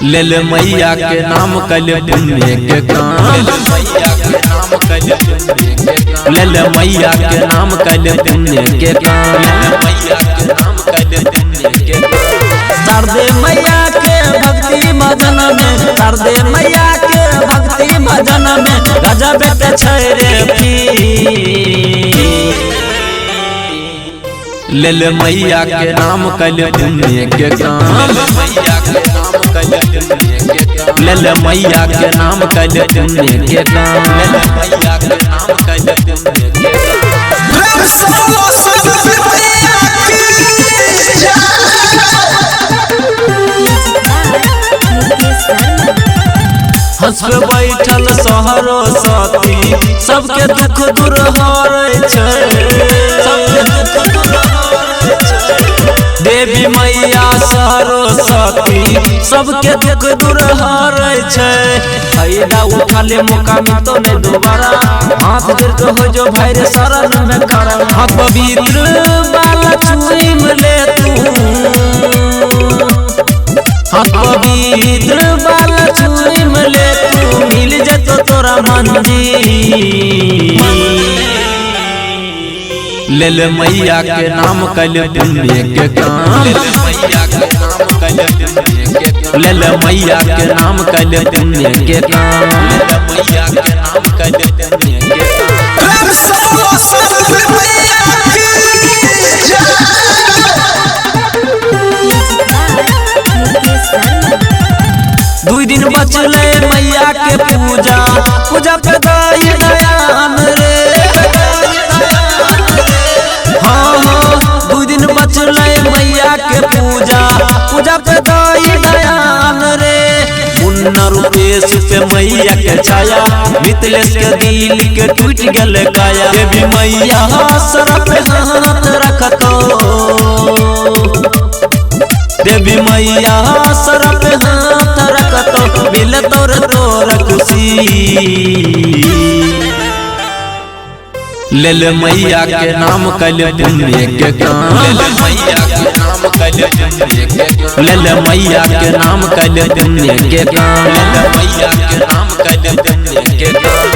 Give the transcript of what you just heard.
ले ले मैया के नाम कल पुण्य के काम, ले ले मैया के नाम कल पुण्य के काम, कर दे मैया के भक्ति भजन में, कर दे मैया के भक्ति भजन में गजब के छैरे पी। ले ले मैया के नाम कल पुण्य के काम, ले ले मैया के नाम कल पुण्य के काम, ले ले मैया के नाम कल पुण्य के हंस पे बैठल सहरो साथी सबके दुख दूर हरै छै, सबके दुख दूर हरै छै। देवी मैया सरस्वती सबके दुख दूर हरै छै। फायदा उठा ले मौका मिलतो नहीं दोबारा, हाथ जोड़ के हो जो भाई रे शरण में खड़ा। हाथ पवित्र बाला चूम ले तू, हाथ पवित्र बाला चूम ले तू, मिल जतो तोरा मंदिर। ले ले मैया के नाम कल पुण्य के काम, ले ले मैया के नाम कल पुण्य के काम, ले ले मैया के नाम कल पुण्य के काम। 2 दिन बचले मैया के पूजा, पूजा पे दाई दयान रे। हाँ हाँ 2 दिन बचले मैया के पूजा, पूजा पे दाई दयान रे। मुन्ना रूपेश पे मैया के छाया, मिथिलेश के दिल के टूट गल काया। देवी मैया सर पे हाथ रखतो, देवी मैया सर पे हाथ रखतो, मिल तोर तोर खुशी। ले ले मैया के नाम कल पुण्य के काम, ले ले मैया के नाम कल पुण्य के काम, ले ले मैया के नाम कल पुण्य के काम, ले ले मैया के नाम कल पुण्य के काम।